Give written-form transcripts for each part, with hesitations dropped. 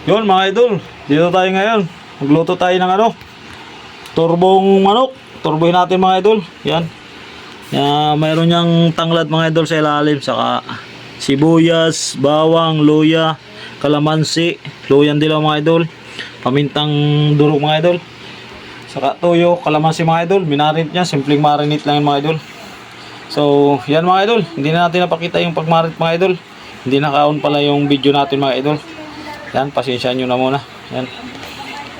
Yun mga idol, dito tayo ngayon. Magluto tayo ng ano, turbong manok. Turbohin natin mga idol. Yan. Mayroon niyang tanglad mga idol sa ilalim. Saka sibuyas, bawang, luya, kalamansi, luyan dilaw mga idol. Pamintang durog mga idol. Saka toyo, kalamansi mga idol. Minarinate niya, simpleng marinate lang yun mga idol. So, yan mga idol. Hindi na natin napakita yung pagmarinate mga idol. Hindi naka-on pala yung video natin mga idol. Yan, pasensya nyo na muna. Yan.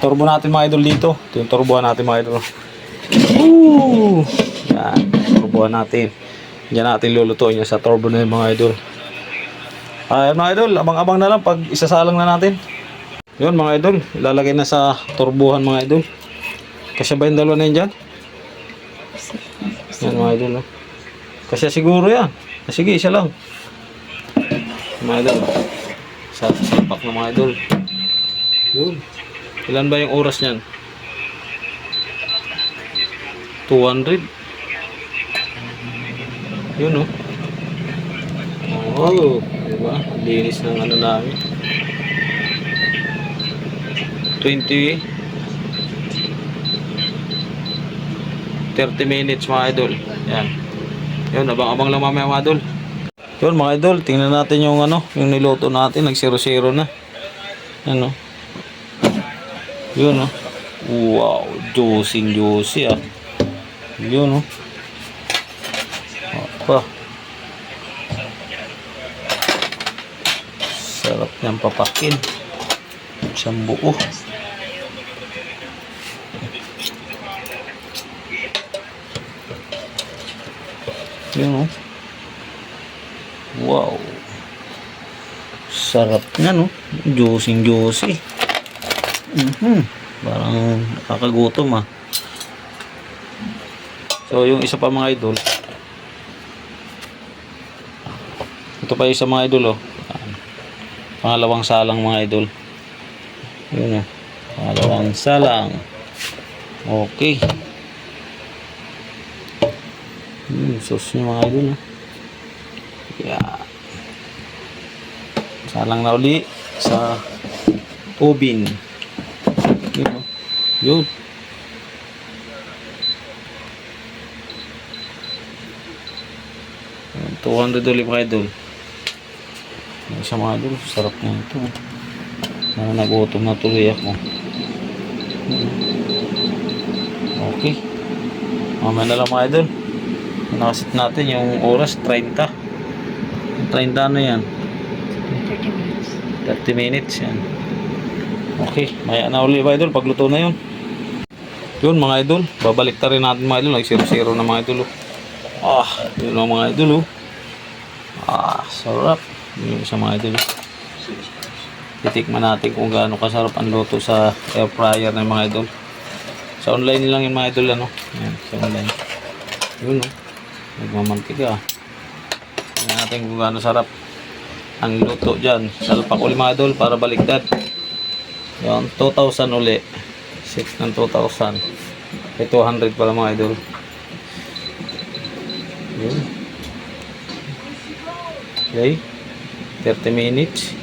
Turbo natin mga idol dito. Ito yung turbohan natin mga idol. Yan, turbohan natin. Yan natin lulutuin yan sa turbo na yung mga idol. Ayan mga idol, abang-abang na lang pag isasalang na natin. Yun mga idol, ilalagay na sa turbohan mga idol. Kasya ba yung dalawa na yun dyan? Yan mga idol. Oh. Kasya siguro yan. Sige, isa lang. Mga idol. Salpak na mga idol. Yun. Ilan ba yung oras niyan? 200. Yun oh. Oh, diba? Linis ng ano namin. 30 minutes mga idol. Yan. Yun, abang-abang lang mamaya mga idol. Yun mga idol, tingnan natin yung ano, yung niluto natin, nag 0-0 na. Ano? Yun oh. Wow, juicy ah. Yun oh. Apa. Sarap niyang papakin. Isang buo. Yun oh. Wow. Sarap nga no. Juicy. Parang nakakagutom ah. So yung isa pa mga idol. Ito pa isa mga idol oh. Pangalawang salang mga idol. Yun oh. Pangalawang salang. Okay. Sauce nyo mga idol oh. Yeah. Salang na uli sa oven. Yun oh. Yun. $200 mga idol. Isa mga idol, sarap na ito. Nagutom na tuloy ako. Okay. Mamaya na lang mga idol. Nakasit natin yung oras 30 ano yan? 30 minutes yan. Okay, maya na uli mga idol pagluto na yun. Yun mga idol, babalik ta rin natin mga idol. Nag 0-0 na mga idol oh. Yun mga idol oh. Sarap. Yun sa mga idol. Titikman natin kung gaano kasarap ang luto sa air fryer ng mga idol. Sa online lang yung mga idol ano. Yan, sa online. Yun oh. Nagmamantika. Tingnan natin kung gaano sarap ang luto dyan. Salpak uli mga idol para baliktad. Yan, 2,000 uli. Set ng 2,000. May 200 pala mga idol. Yun. Okay. 30 minutes.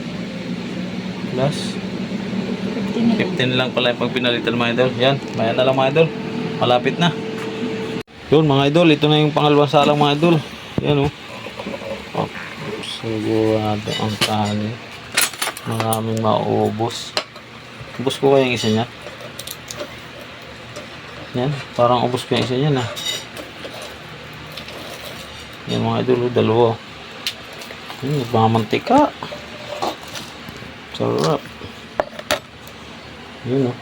Plus 15 lang pala yung pag pinalitan mga idol. Yan, maya na lang mga idol. Malapit na. Yun mga idol, ito na yung pangalawang salang mga idol. Yan oh. Sigurado ang kanin. Maraming maubos. Ubos ko kaya yung isa niya. Yan, parang ubos ko yung isa niya na. Yan mga idol, dalawa. Mga mantika. Sarap. Yun oh.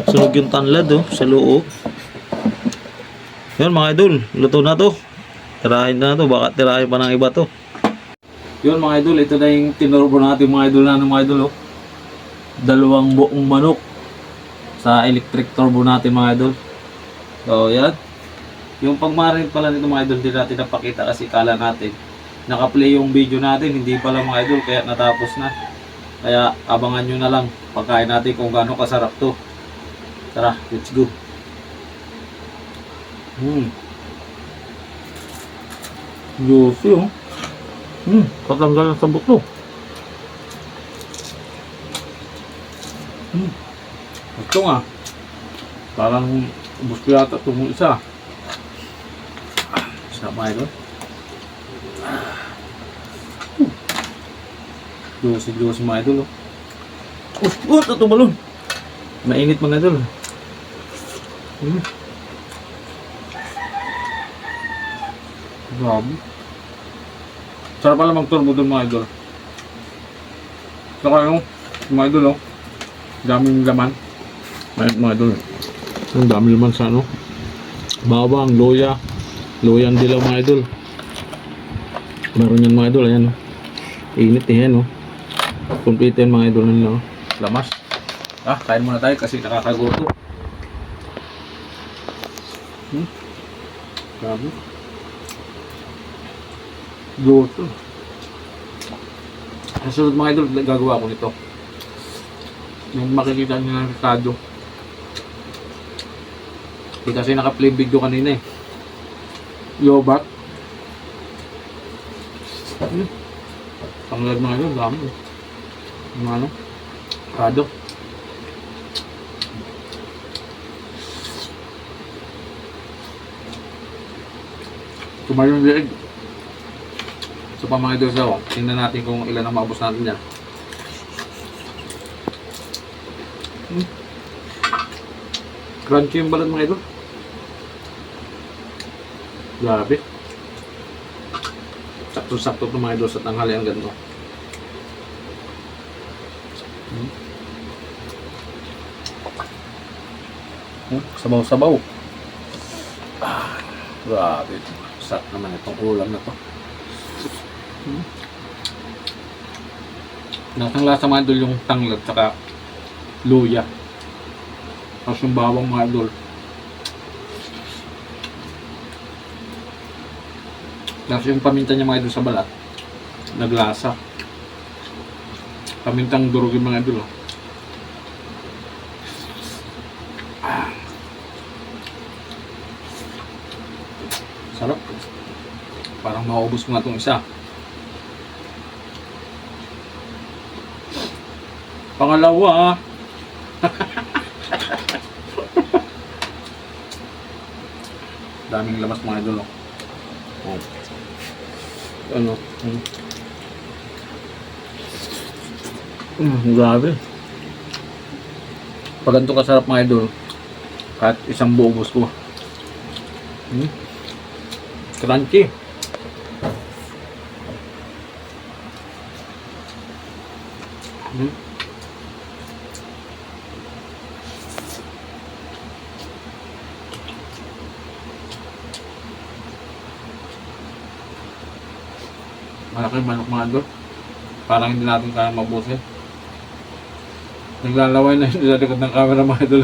Sunog yung tanlad oh, sa loob. Yun mga idol, luto na to. Tirahin na to, baka tirahin pa ng iba to. Yun mga idol, ito na yung tinurbo natin mga idol na mga idol oh. Dalawang buong manok sa electric turbo natin mga idol. So yan. Yung pagmarinate pala nito mga idol, hindi natin napakita kasi kala natin naka-play yung video natin, hindi pala mga idol, kaya natapos na. Kaya abangan nyo na lang pagkain natin kung gaano kasarap to. Tara, let's go. Juicy oh. Katanggal sa buto. Ito nga. Parang ubos ko yata itong isa. Sarap mga idol. Juicy mga idol. Ito balon. Mainit mga idol. Grabe. Sarap pala mag-turbo doon mga idol. Saka yung mga idol oh. Daming laman. Mga idol. Ang dami laman sa ano. Bawang, loya. Loyang dilaw mga idol. Meron yan mga idol. Ayan oh. Init eh yan oh. Complete yan mga idol nila oh. Lamas. Kain muna tayo kasi nakakaguto. Grabe. Guto. Ang sunod mga idol, gagawa ko nito. Yung makikita nyo ng rekado. Hindi kasi naka-play video kanina eh. Yobak. Panglag mga idol, dami. Yung ano, rekado. Tumayo yung liig. So pa mga idol sa tingnan natin kung ilan ang maubos natin yan. Crunchy yung balat mga idol. Grabe. Sakto-sakto ito mga idol sa tanghalian ganito. Sabaw-sabaw. Grabe. Sarap naman itong ulam na to. Nasang lasa mga idol yung tanglad saka luya. Tapos yung bawang mga idol. Tapos yung paminta niya mga idol sa balat. Naglasa. Pamintang durog yung mga idol. Sarap. Parang maubos ko nga itong isa. Pangalawa. Daming lamas mga idol. Ano? Grabe. Pag ganito kasarap mga idol, kahit isang buo ubos ko. Crunchy. Malaki manok mga idol. Parang hindi natin kaya mabusin. Naglalaway na yung likod ng camera mga idol.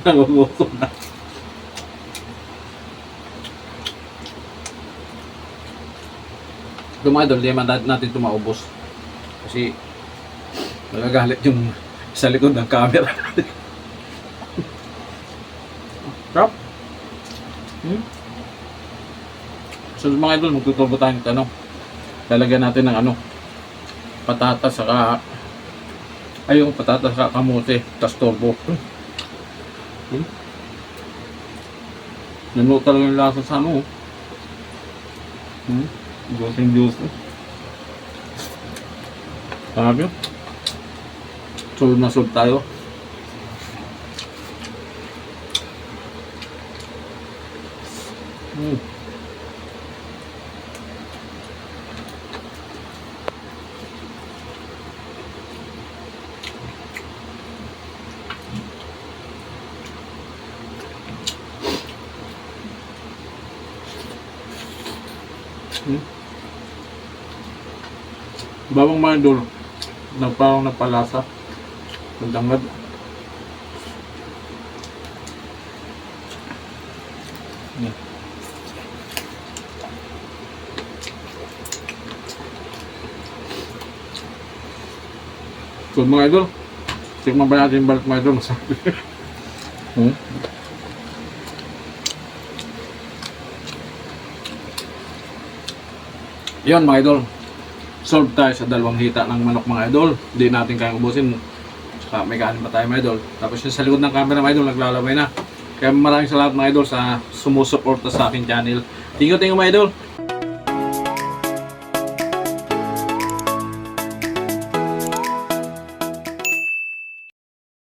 Nagugutom na. Ito mga idol, di natin ito maubos. Kasi magagalit yung sa likod ng camera. Sarap. So mga idol, magtuturbo tayo nito, ano? Lalagyan natin ng ano, patatas saka yung patatas saka kamote, tas turbo. Nanuot talaga yung lasa sa ano. Juice. Sabi, solve na solve tayo. Bawang mga idol, parang napalasa. Magdangad. So mga idol, tikman ba natin yung balat mga idol? Masabi. Yun mga idol, solve tayo sa dalawang hita ng manok mga idol. Hindi natin kayang ubusin. May kanin pa tayo mga idol. Tapos yung sa likod ng camera mga idol, naglalabay na. Kaya maraming salamat mga idol sa sumusuporta sa aking channel. Thank you mga idol.